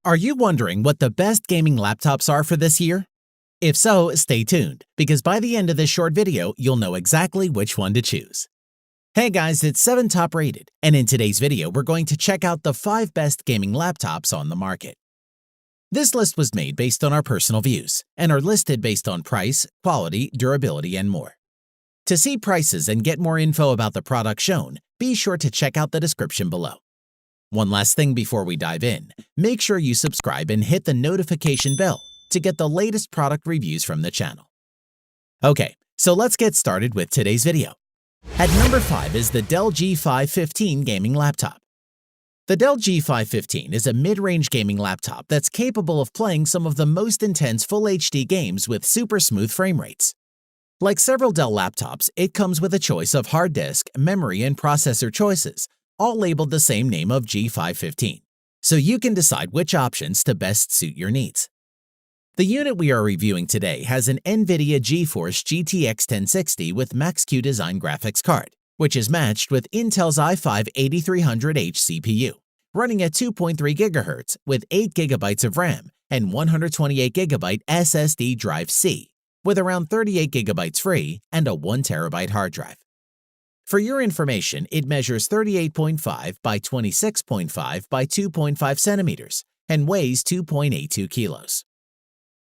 Are you wondering what the best gaming laptops are for this year? If so, stay tuned, because by the end of this short video, you'll know exactly which one to choose. Hey guys, it's 7 Top Rated, and in today's video, we're going to check out the 5 best gaming laptops on the market. This list was made based on our personal views, and are listed based on price, quality, durability, and more. To see prices and get more info about the product shown, be sure to check out the description below. One last thing before we dive in, make sure you subscribe and hit the notification bell to get the latest product reviews from the channel. Okay, so let's get started with today's video. At number 5 is the Dell G515 gaming laptop. The Dell G515 is a mid-range gaming laptop that's capable of playing some of the most intense Full HD games with super smooth frame rates. Like several Dell laptops, it comes with a choice of hard disk, memory, and processor choices, all labeled the same name of G515, so you can decide which options to best suit your needs. The unit we are reviewing today has an NVIDIA GeForce GTX 1060 with Max-Q design graphics card, which is matched with Intel's i5-8300H CPU, running at 2.3 GHz with 8 GB of RAM and 128 GB SSD drive C, with around 38 GB free and a 1 TB hard drive. For your information, it measures 38.5 by 26.5 by 2.5 centimeters and weighs 2.82 kilos.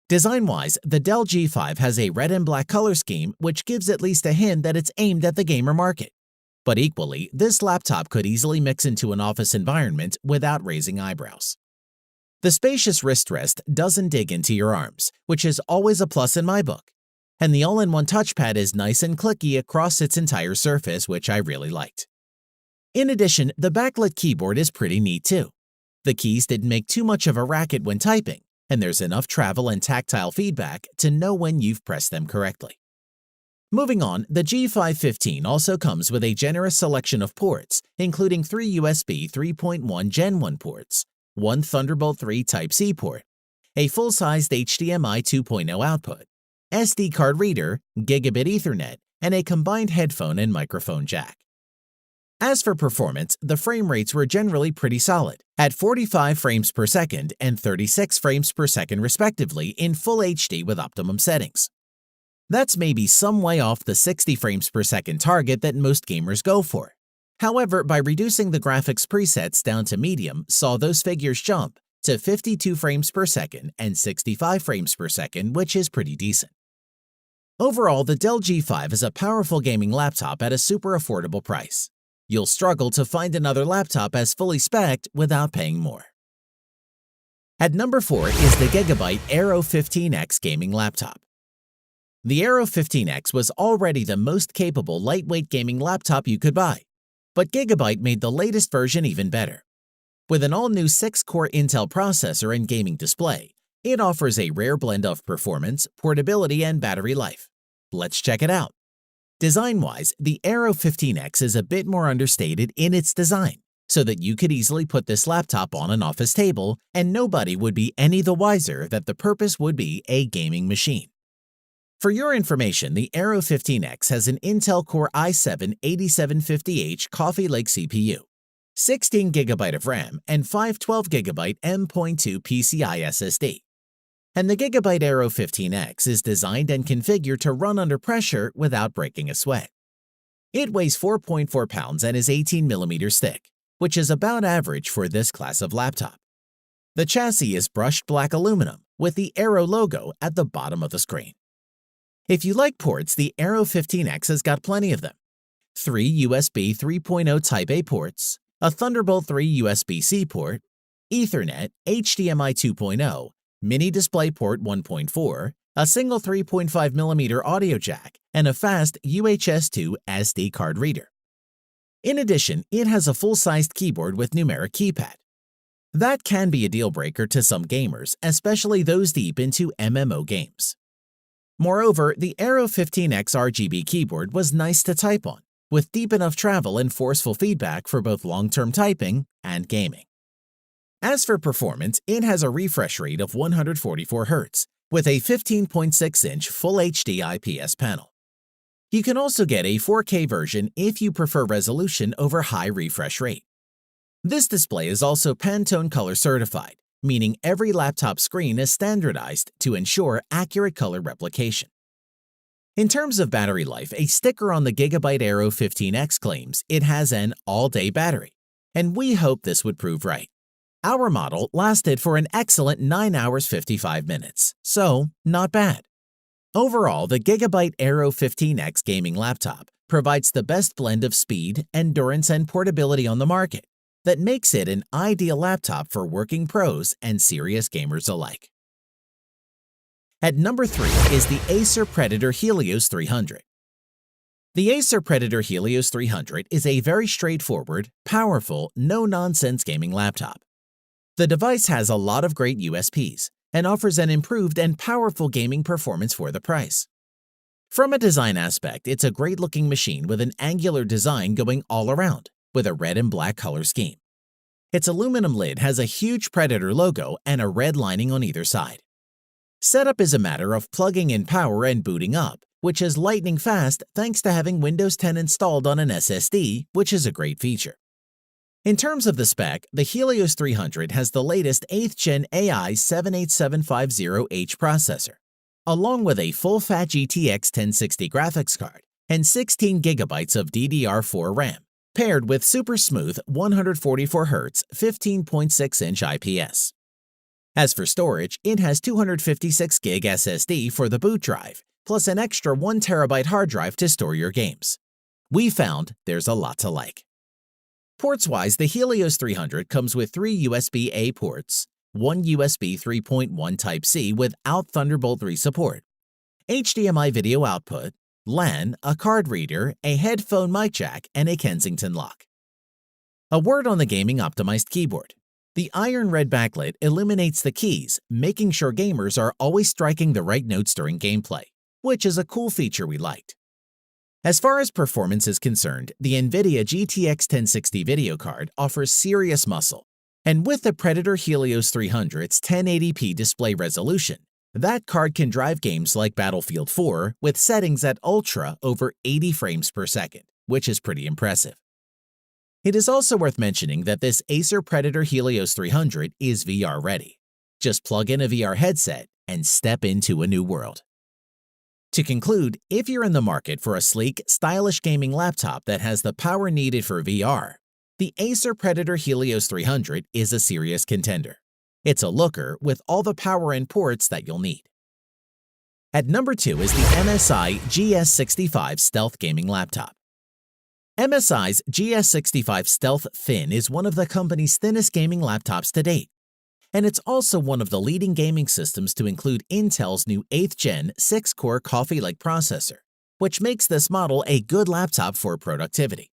Design-wise, the Dell G5 has a red and black color scheme, which gives at least a hint that it's aimed at the gamer market. But equally, this laptop could easily mix into an office environment without raising eyebrows. The spacious wrist rest doesn't dig into your arms, which is always a plus in my book. And the all-in-one touchpad is nice and clicky across its entire surface, which I really liked. In addition, the backlit keyboard is pretty neat too. The keys didn't make too much of a racket when typing, and there's enough travel and tactile feedback to know when you've pressed them correctly. Moving on, the G515 also comes with a generous selection of ports, including 3 USB 3.1 Gen 1 ports, 1 Thunderbolt 3 Type-C port, a full-sized HDMI 2.0 output, SD card reader, gigabit Ethernet, and a combined headphone and microphone jack. As for performance, the frame rates were generally pretty solid, at 45 frames per second and 36 frames per second respectively in Full HD with optimum settings. That's maybe some way off the 60 frames per second target that most gamers go for. However, by reducing the graphics presets down to medium, saw those figures jump to 52 frames per second and 65 frames per second, which is pretty decent. Overall, the Dell G5 is a powerful gaming laptop at a super affordable price. You'll struggle to find another laptop as fully spec'd without paying more. At number 4 is the Gigabyte Aero 15X gaming laptop. The Aero 15X was already the most capable lightweight gaming laptop you could buy, but Gigabyte made the latest version even better. With an all-new 6-core Intel processor and gaming display, it offers a rare blend of performance, portability, and battery life. Let's check it out. Design-wise, the Aero 15X is a bit more understated in its design, so that you could easily put this laptop on an office table and nobody would be any the wiser that the purpose would be a gaming machine. For your information, the Aero 15X has an Intel Core i7-8750H Coffee Lake CPU, 16 GB of RAM, and 512 GB M.2 PCI SSD. And the Gigabyte Aero 15X is designed and configured to run under pressure without breaking a sweat. It weighs 4.4 pounds and is 18 millimeters thick, which is about average for this class of laptop. The chassis is brushed black aluminum with the Aero logo at the bottom of the screen. If you like ports, the Aero 15X has got plenty of them. 3 USB 3.0 Type-A ports, a Thunderbolt 3 USB-C port, Ethernet, HDMI 2.0, Mini DisplayPort 1.4, a single 3.5mm audio jack, and a fast UHS-2 SD card reader. In addition, it has a full-sized keyboard with numeric keypad. That can be a deal-breaker to some gamers, especially those deep into MMO games. Moreover, the Aero 15X RGB keyboard was nice to type on, with deep enough travel and forceful feedback for both long-term typing and gaming. As for performance, it has a refresh rate of 144 Hz, with a 15.6-inch Full HD IPS panel. You can also get a 4K version if you prefer resolution over high refresh rate. This display is also Pantone color certified, meaning every laptop screen is standardized to ensure accurate color replication. In terms of battery life, a sticker on the Gigabyte Aero 15X claims it has an all-day battery, and we hope this would prove right. Our model lasted for an excellent 9 hours 55 minutes, so not bad. Overall, the Gigabyte Aero 15X gaming laptop provides the best blend of speed, endurance, and portability on the market that makes it an ideal laptop for working pros and serious gamers alike. At number 3 is the Acer Predator Helios 300. The Acer Predator Helios 300 is a very straightforward, powerful, no-nonsense gaming laptop. The device has a lot of great USPs and offers an improved and powerful gaming performance for the price. From a design aspect, it's a great-looking machine with an angular design going all around, with a red and black color scheme. Its aluminum lid has a huge Predator logo and a red lining on either side. Setup is a matter of plugging in power and booting up, which is lightning fast thanks to having Windows 10 installed on an SSD, which is a great feature. In terms of the spec, the Helios 300 has the latest 8th Gen AI 78750H processor, along with a full-fat GTX 1060 graphics card and 16 GB of DDR4 RAM, paired with super smooth 144Hz 15.6-inch IPS. As for storage, it has 256GB SSD for the boot drive, plus an extra 1TB hard drive to store your games. We found there's a lot to like. Ports-wise, the Helios 300 comes with 3 USB-A ports, 1 USB 3.1 Type-C without Thunderbolt 3 support, HDMI video output, LAN, a card reader, a headphone mic jack, and a Kensington lock. A word on the gaming-optimized keyboard. The iron red backlit illuminates the keys, making sure gamers are always striking the right notes during gameplay, which is a cool feature we liked. As far as performance is concerned, the NVIDIA GTX 1060 video card offers serious muscle, and with the Predator Helios 300's 1080p display resolution, that card can drive games like Battlefield 4 with settings at Ultra over 80 frames per second, which is pretty impressive. It is also worth mentioning that this Acer Predator Helios 300 is VR ready. Just plug in a VR headset and step into a new world. To conclude, if you're in the market for a sleek, stylish gaming laptop that has the power needed for VR, the Acer Predator Helios 300 is a serious contender. It's a looker with all the power and ports that you'll need. At number 2 is the MSI GS65 Stealth Gaming Laptop. MSI's GS65 Stealth Thin is one of the company's thinnest gaming laptops to date, and it's also one of the leading gaming systems to include Intel's new 8th Gen 6-core Coffee Lake processor, which makes this model a good laptop for productivity.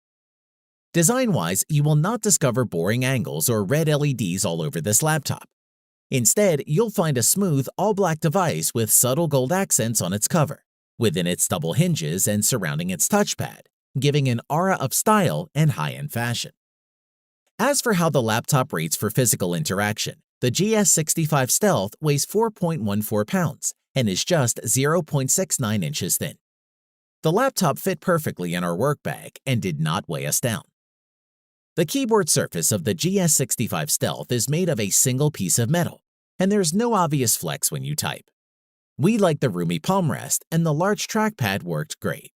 Design-wise, you will not discover boring angles or red LEDs all over this laptop. Instead, you'll find a smooth, all-black device with subtle gold accents on its cover, within its double hinges and surrounding its touchpad, giving an aura of style and high-end fashion. As for how the laptop rates for physical interaction, the GS65 Stealth weighs 4.14 pounds and is just 0.69 inches thin. The laptop fit perfectly in our work bag and did not weigh us down. The keyboard surface of the GS65 Stealth is made of a single piece of metal, and there's no obvious flex when you type. We like the roomy palm rest, and the large trackpad worked great.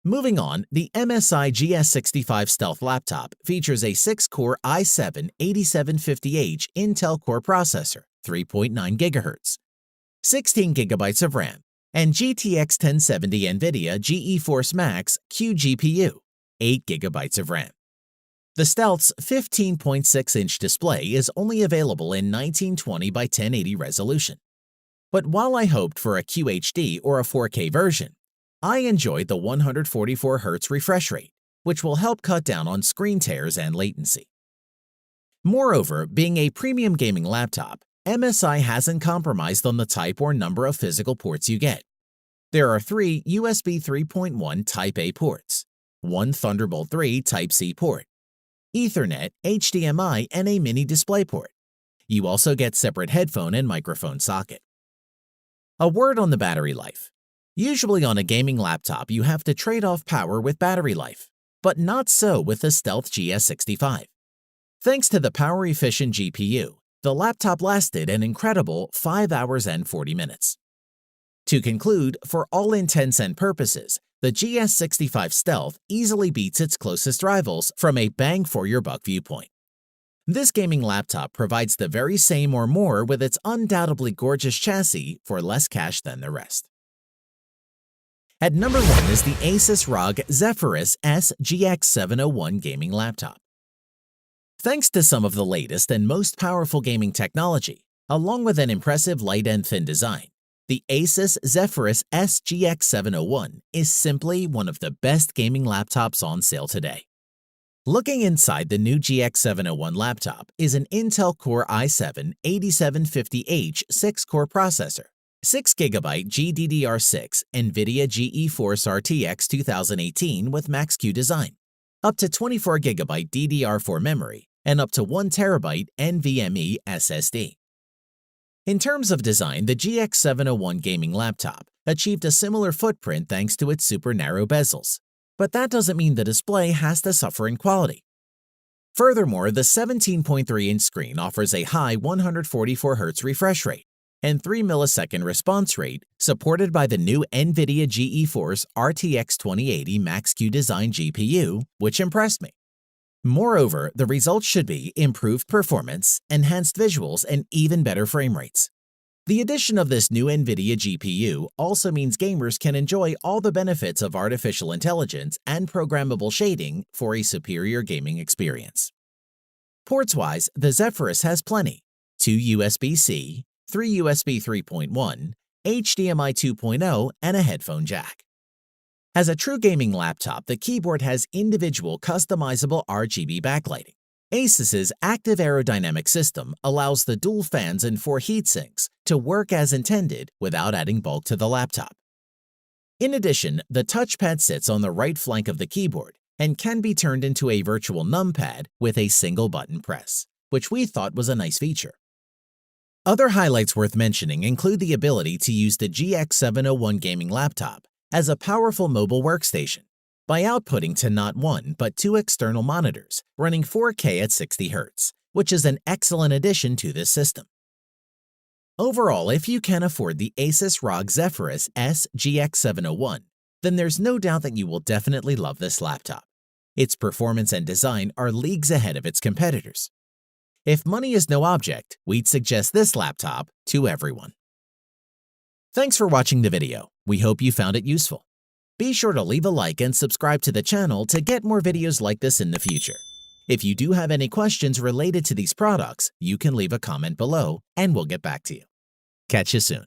Moving on, the MSI GS65 Stealth laptop features a 6-core i7-8750H Intel Core processor, 3.9 GHz, 16 GB of RAM, and GTX 1070 NVIDIA GeForce Max Q GPU, 8 GB of RAM. The Stealth's 15.6-inch display is only available in 1920 by 1080 resolution. But while I hoped for a QHD or a 4K version, I enjoyed the 144Hz refresh rate, which will help cut down on screen tears and latency. Moreover, being a premium gaming laptop, MSI hasn't compromised on the type or number of physical ports you get. There are 3 USB 3.1 Type-A ports, 1 Thunderbolt 3 Type-C port, Ethernet, HDMI, and a mini DisplayPort. You also get separate headphone and microphone socket. A word on the battery life. Usually on a gaming laptop, you have to trade off power with battery life, but not so with the Stealth GS65. Thanks to the power-efficient GPU, The laptop lasted an incredible 5 hours and 40 minutes. To conclude, for all intents and purposes, the GS65 Stealth easily beats its closest rivals from a bang-for-your-buck viewpoint. This gaming laptop provides the very same or more with its undoubtedly gorgeous chassis for less cash than the rest. At number 1 is the Asus ROG Zephyrus S GX701 gaming laptop. Thanks to some of the latest and most powerful gaming technology, along with an impressive light and thin design, the Asus Zephyrus S GX701 is simply one of the best gaming laptops on sale today. Looking inside the new GX701 laptop is an Intel Core i7-8750H 6-core processor, 6GB GDDR6 NVIDIA GeForce RTX 2018 with Max-Q design, up to 24GB DDR4 memory, and up to 1TB NVMe SSD. In terms of design, the GX701 gaming laptop achieved a similar footprint thanks to its super narrow bezels, but that doesn't mean the display has to suffer in quality. Furthermore, the 17.3-inch screen offers a high 144Hz refresh rate and 3 millisecond response rate supported by the new NVIDIA GeForce RTX 2080 Max-Q design GPU, which impressed me. Moreover, the results should be improved performance, enhanced visuals, and even better frame rates. The addition of this new NVIDIA GPU also means gamers can enjoy all the benefits of artificial intelligence and programmable shading for a superior gaming experience. Ports-wise, the Zephyrus has plenty: 2 USB-C, 3 USB 3.1, HDMI 2.0, and a headphone jack. As a true gaming laptop, the keyboard has individual customizable RGB backlighting. Asus's active aerodynamic system allows the dual fans and 4 heatsinks to work as intended without adding bulk to the laptop. In addition, the touchpad sits on the right flank of the keyboard and can be turned into a virtual numpad with a single button press, which we thought was a nice feature. Other highlights worth mentioning include the ability to use the GX701 gaming laptop as a powerful mobile workstation by outputting to not 1 but 2 external monitors running 4K at 60 Hz, which is an excellent addition to this system. Overall, if you can afford the Asus ROG Zephyrus S GX701, then there's no doubt that you will definitely love this laptop. Its performance and design are leagues ahead of its competitors. If money is no object, we'd suggest this laptop to everyone. Thanks for watching the video. We hope you found it useful. Be sure to leave a like and subscribe to the channel to get more videos like this in the future. If you do have any questions related to these products, you can leave a comment below and we'll get back to you. Catch you soon.